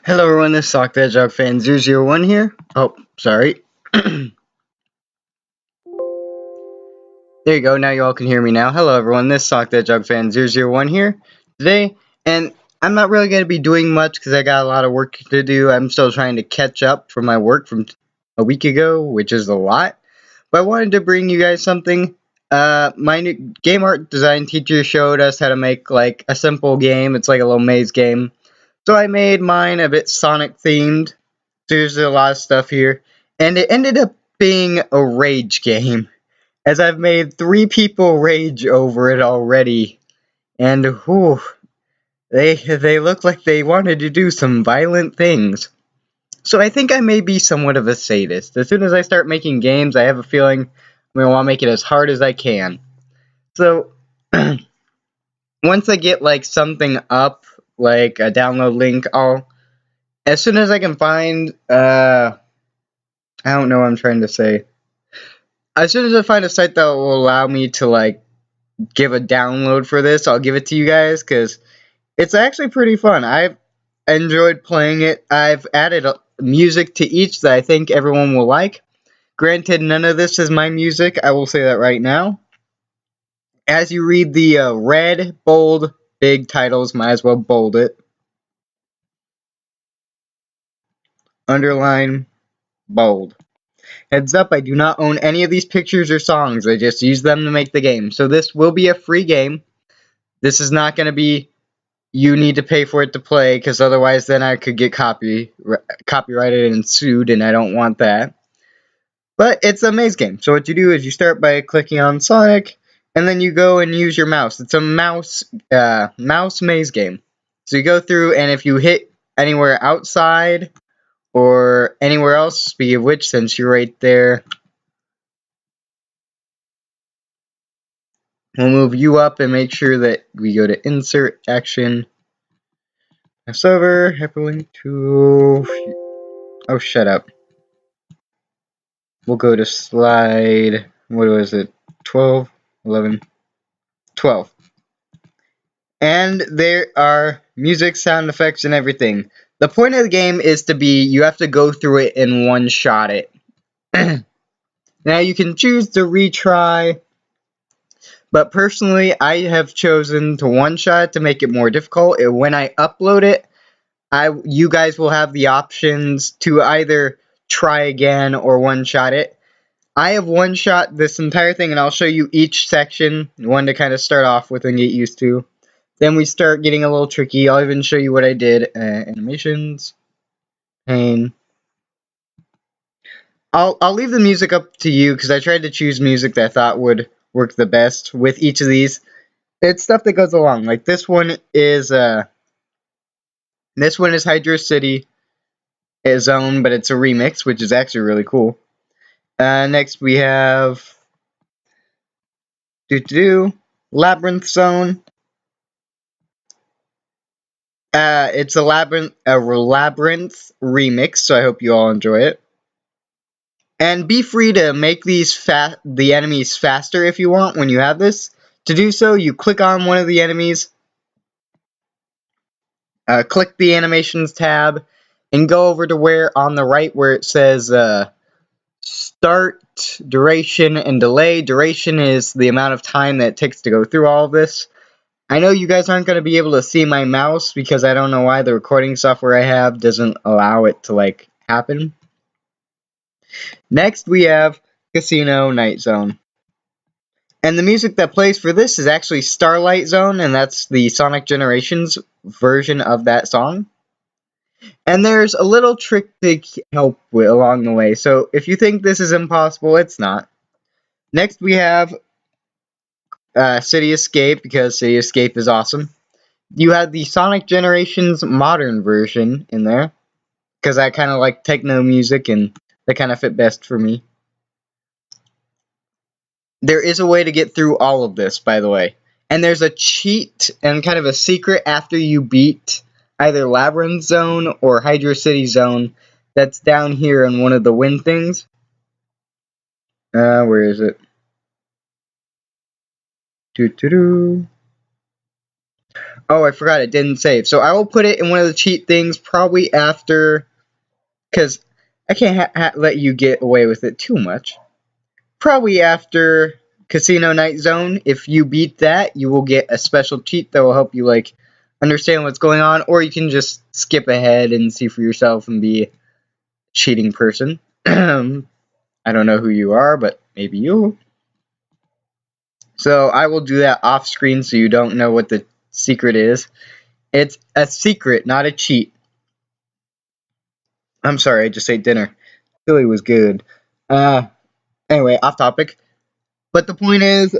Hello everyone, this is Sock the Hedgehog fan 001 here. Oh, sorry. There you go, now you all can hear me now. Hello everyone, this is Sock the Hedgehog fan 001 here today. And I'm not really going to be doing much because I got a lot of work to do. I'm still trying to catch up from my work from a week ago, which is a lot. But I wanted to bring you guys something. My new game art design teacher showed us how to make like a simple game. It's like a little maze game. So I made mine a bit Sonic themed. There's a lot of stuff here. And it ended up being a rage game, as I've made 3 people rage over it already. And whew, they look like they wanted to do some violent things. So I think I may be somewhat of a sadist. As soon as I start making games, I have a feeling I'm going to want to make it as hard as I can. So once I get like something up, like a download link, as soon as I can find I don't know what I'm trying to say. As soon as I find a site that will allow me to like give a download for this, I'll give it to you guys because it's actually pretty fun. I've enjoyed playing it. I've added music to each that I think everyone will like. Granted, none of this is my music. I will say that right now. As you read the red, bold, big titles, might as well bold it. Underline, bold. Heads up, I do not own any of these pictures or songs. I just use them to make the game. So this will be a free game. This is not going to be you need to pay for it to play, because otherwise then I could get copyrighted and sued, and I don't want that. But it's a maze game. So what you do is you start by clicking on Sonic, and then you go and use your mouse. It's a mouse maze game. So you go through, and if you hit anywhere outside or anywhere else, speaking of which, since you're right there, we'll move you up and make sure that we go to Insert, Action, Mouse over, Hyperlink to... Oh, shut up. We'll go to slide... What was it? 12? 11? 12. And there are music, sound effects, and everything. The point of the game is to be... You have to go through it and one-shot it. Now, you can choose to retry... But personally, I have chosen to one-shot to make it more difficult. And when I upload it, you guys will have the options to either try again or one-shot it. I have one-shot this entire thing, and I'll show you each section, one to kind of start off with and get used to. Then we start getting a little tricky. I'll even show you what I did. Animations, pain. I'll leave the music up to you because I tried to choose music that I thought would work the best with each of these. It's stuff that goes along. Like this one is Hydro City Zone, but it's a remix, which is actually really cool. Next we have Labyrinth Zone. It's a labyrinth remix, so I hope you all enjoy it. And be free to make the enemies faster if you want when you have this. To do so, you click on one of the enemies, click the animations tab, and go over to where on the right where it says start, duration, and delay. Duration is the amount of time that it takes to go through all of this. I know you guys aren't going to be able to see my mouse because I don't know why the recording software I have doesn't allow it to like happen. Next we have Casino Night Zone. And the music that plays for this is actually Starlight Zone, and that's the Sonic Generations version of that song. And there's a little trick to help with along the way, so if you think this is impossible, it's not. Next we have City Escape, because City Escape is awesome. You have the Sonic Generations modern version in there, because I kind of like techno music, and they kind of fit best for me. There is a way to get through all of this, by the way. And there's a cheat and kind of a secret after you beat either Labyrinth Zone or Hydro City Zone that's down here in one of the win things. Where is it? Oh, I forgot it didn't save. So I will put it in one of the cheat things probably after, because I can't let you get away with it too much. Probably after Casino Night Zone. If you beat that, you will get a special cheat that will help you like understand what's going on, or you can just skip ahead and see for yourself and be a cheating person. I don't know who you are, but maybe you. So I will do that off screen so you don't know what the secret is. It's a secret, not a cheat. I'm sorry, I just ate dinner. Chili was good. Anyway, off topic. But the point is,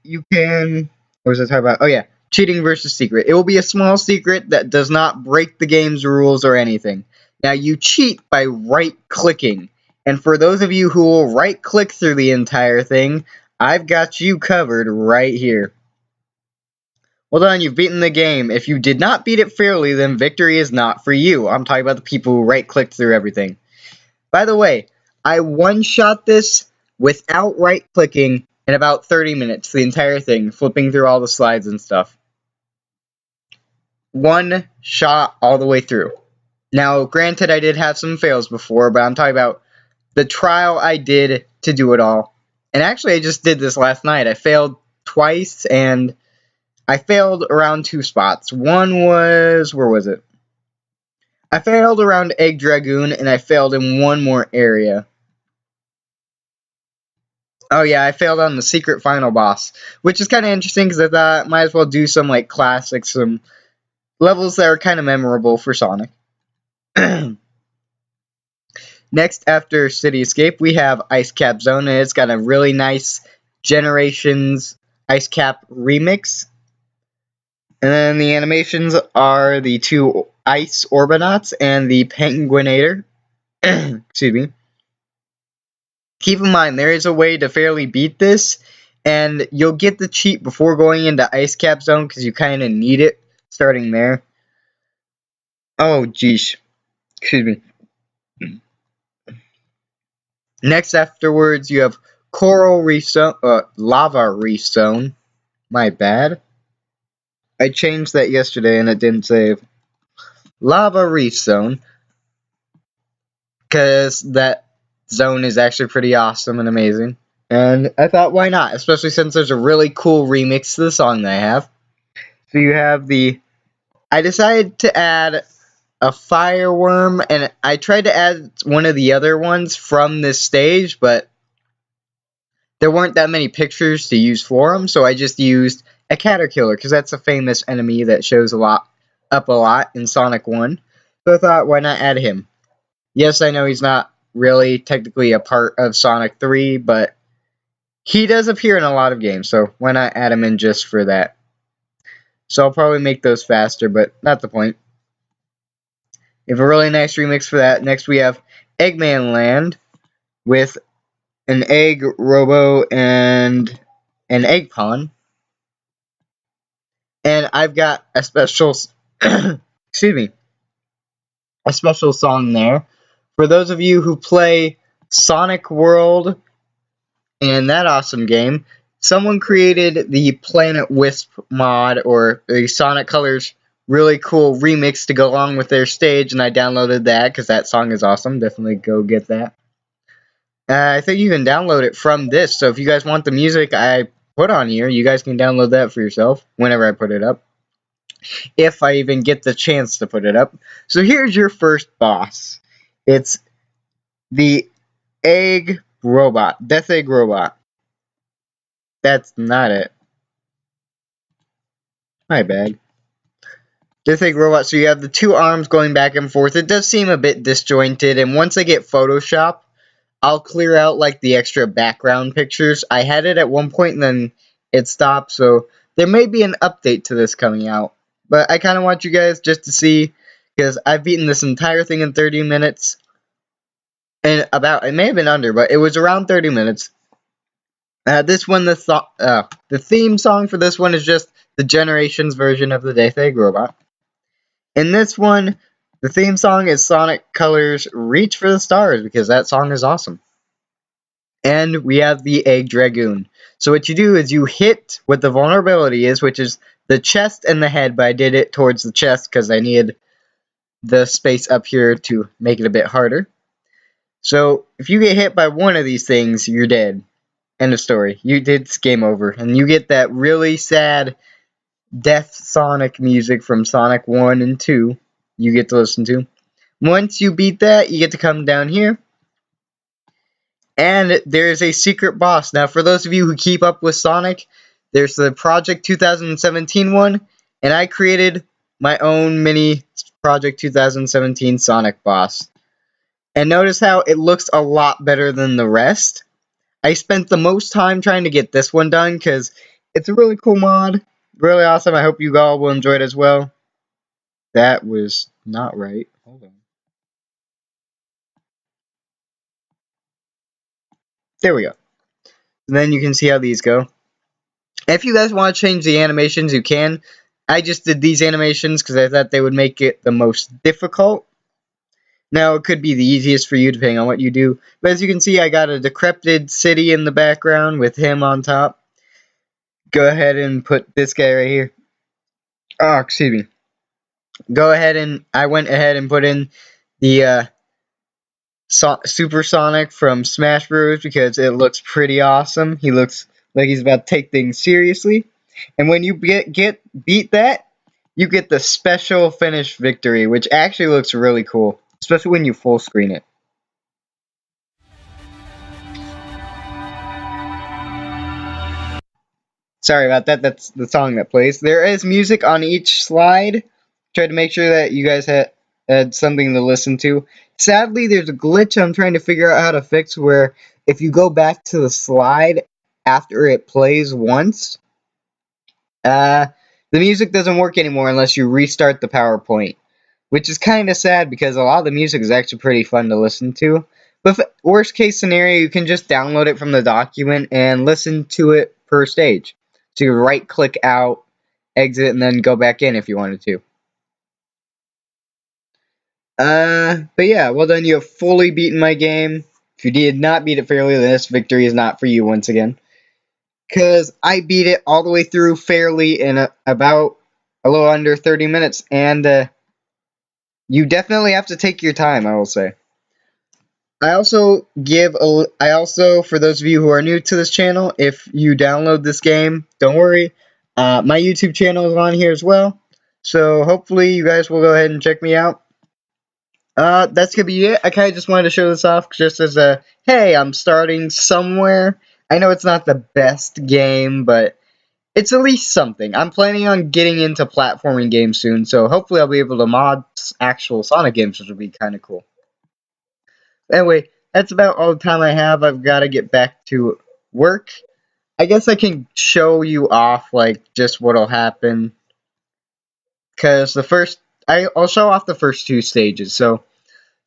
you can. What was I talking about? Oh yeah, cheating versus secret. It will be a small secret that does not break the game's rules or anything. Now you cheat by right-clicking, and for those of you who will right-click through the entire thing, I've got you covered right here. Well done, you've beaten the game. If you did not beat it fairly, then victory is not for you. I'm talking about the people who right-clicked through everything. By the way, I one-shot this without right-clicking in about 30 minutes, the entire thing, flipping through all the slides and stuff. One shot all the way through. Now, granted, I did have some fails before, but I'm talking about the trial I did to do it all. And actually, I just did this last night. I failed twice, and I failed around 2 spots. One was... where was it? I failed around Egg Dragoon, and I failed in one more area. Oh yeah, I failed on the secret final boss, which is kind of interesting because I thought I might as well do some like classics, some levels that are kind of memorable for Sonic. Next, after City Escape, we have Ice Cap Zone, and it's got a really nice Generations Ice Cap remix. And then the animations are the 2 Ice Orbinauts and the Penguinator. Excuse me. Keep in mind, there is a way to fairly beat this, and you'll get the cheat before going into Ice Cap Zone because you kind of need it starting there. Oh, geesh. Excuse me. Next, afterwards, you have Coral Reef Zone, Lava Reef Zone. My bad. I changed that yesterday and it didn't save. Lava Reef Zone, because that zone is actually pretty awesome and amazing. And I thought, why not? Especially since there's a really cool remix to the song that I have. So you have the... I decided to add a fireworm, and I tried to add one of the other ones from this stage, but there weren't that many pictures to use for them, so I just used a Caterkiller, because that's a famous enemy that shows up a lot in Sonic 1. So I thought, why not add him? Yes, I know he's not really technically a part of Sonic 3, but he does appear in a lot of games, so why not add him in just for that? So I'll probably make those faster, but not the point. We have a really nice remix for that. Next we have Eggman Land with an Egg Robo and an Egg Pawn. And I've got a special, excuse me, a special song there. For those of you who play Sonic World and that awesome game, someone created the Planet Wisp mod, or the Sonic Colors really cool remix to go along with their stage, and I downloaded that because that song is awesome. Definitely go get that. I think you can download it from this, so if you guys want the music I put on here, you guys can download that for yourself whenever I put it up. If I even get the chance to put it up. So here's your first boss. It's the Egg Robot. Death Egg Robot. That's not it. My bad. Death Egg Robot, so you have the 2 arms going back and forth. It does seem a bit disjointed, and once I get Photoshop, I'll clear out like the extra background pictures. I had it at one point and then it stopped, so there may be an update to this coming out. But I kind of want you guys just to see, because I've beaten this entire thing in 30 minutes. And about, it may have been under, but it was around 30 minutes. This one, the theme song for this one is just the Generations version of the Death Egg Robot. In this one, the theme song is Sonic Colors Reach for the Stars, because that song is awesome. And we have the Egg Dragoon. So what you do is you hit what the vulnerability is, which is the chest and the head, but I did it towards the chest because I needed the space up here to make it a bit harder. So if you get hit by one of these things, you're dead. End of story. It's game over. And you get that really sad Death Sonic music from Sonic 1 and 2 you get to listen to. Once you beat that, you get to come down here. And there's a secret boss. Now, for those of you who keep up with Sonic, there's the Project 2017 one, and I created my own mini Project 2017 Sonic boss. And notice how it looks a lot better than the rest. I spent the most time trying to get this one done because it's a really cool mod. Really awesome. I hope you all will enjoy it as well. That was not right. Hold on. There we go. And then you can see how these go. If you guys want to change the animations, you can. I just did these animations because I thought they would make it the most difficult. Now, it could be the easiest for you depending on what you do. But as you can see, I got a decrepit city in the background with him on top. Go ahead and put this guy right here. Oh, excuse me. I went ahead and put in the Super Sonic from Smash Bros. Because it looks pretty awesome. He looks like he's about to take things seriously. And when you beat that, you get the special finish victory, which actually looks really cool. Especially when you full screen it. Sorry about that, that's the song that plays. There is music on each slide. Try to make sure that you guys had something to listen to. Sadly, there's a glitch I'm trying to figure out how to fix where if you go back to the slide after it plays once, the music doesn't work anymore unless you restart the PowerPoint. Which is kind of sad because a lot of the music is actually pretty fun to listen to. But worst case scenario, you can just download it from the document and listen to it per stage. So you right click out, exit, and then go back in if you wanted to. But yeah, well done, you have fully beaten my game. If you did not beat it fairly, then this victory is not for you once again. Because I beat it all the way through fairly in about a little under 30 minutes, and you definitely have to take your time, I will say. I also, for those of you who are new to this channel, if you download this game, don't worry, my YouTube channel is on here as well. So hopefully you guys will go ahead and check me out. That's gonna be it. I kind of just wanted to show this off just as a, hey, I'm starting somewhere. I know it's not the best game, but it's at least something. I'm planning on getting into platforming games soon, so hopefully I'll be able to mod actual Sonic games, which would be kind of cool. Anyway, that's about all the time I have. I've got to get back to work. I guess I can show you off, like, just what'll happen. Because I'll show off the first two stages. So,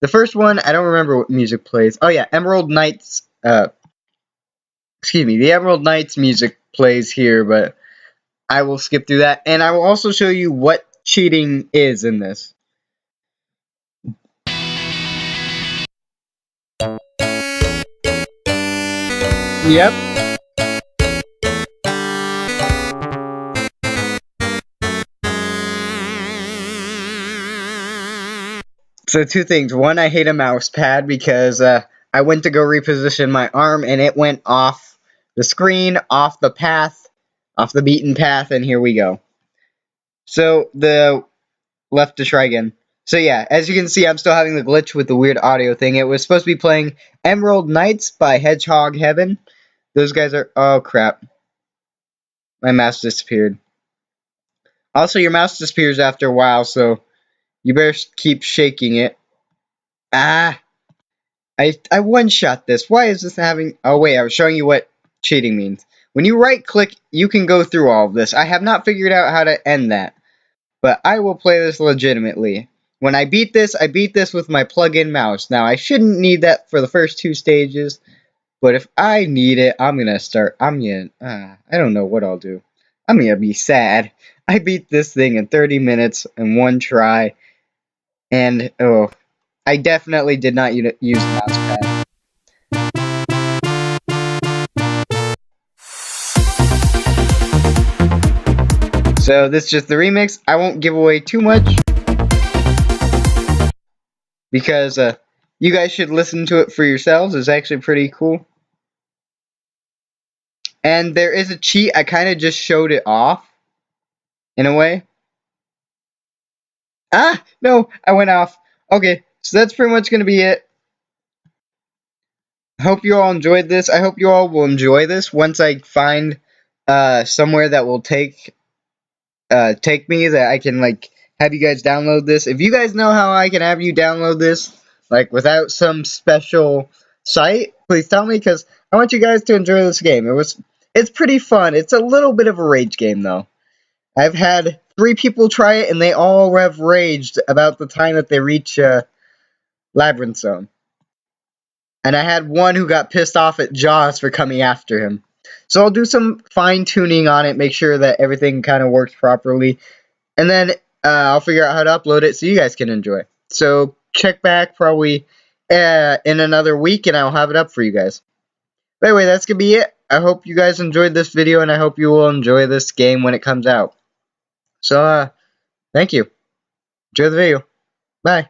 the first one, I don't remember what music plays. Oh yeah, Emerald Knights, the Emerald Knights music plays here, but I will skip through that. And I will also show you what cheating is in this. Yep. So two things. One, I hate a mouse pad because I went to go reposition my arm and it went off the screen, off the path, off the beaten path, and here we go. So the left to try again. So yeah, as you can see, I'm still having the glitch with the weird audio thing. It was supposed to be playing Emerald Knights by Hedgehog Heaven. Those guys are... Oh, crap. My mouse disappeared. Also, your mouse disappears after a while, so you better keep shaking it. Ah! I one-shot this. Why is this having... Oh, wait, I was showing you what cheating means. When you right-click, you can go through all of this. I have not figured out how to end that. But I will play this legitimately. When I beat this with my plug-in mouse. Now, I shouldn't need that for the first two stages. But if I need it, I don't know what I'll do. I'm gonna be sad. I beat this thing in 30 minutes in one try. And, oh, I definitely did not use the mouse pad. So this is just the remix. I won't give away too much because you guys should listen to it for yourselves. It's actually pretty cool. And there is a cheat. I kind of just showed it off in a way. Ah, no, I went off. Okay, so that's pretty much going to be it. I hope you all enjoyed this. I hope you all will enjoy this once I find somewhere that will take me that I can like have you guys download this. If you guys know how I can have you download this like without some special site, please tell me because I want you guys to enjoy this game. It's pretty fun. It's a little bit of a rage game though. I've had 3 people try it and they all have raged about the time that they reach Labyrinth Zone. And I had one who got pissed off at Jaws for coming after him. So I'll do some fine-tuning on it, make sure that everything kind of works properly. And then I'll figure out how to upload it so you guys can enjoy. So check back probably in another week and I'll have it up for you guys. But anyway, that's going to be it. I hope you guys enjoyed this video and I hope you will enjoy this game when it comes out. So, thank you. Enjoy the video. Bye.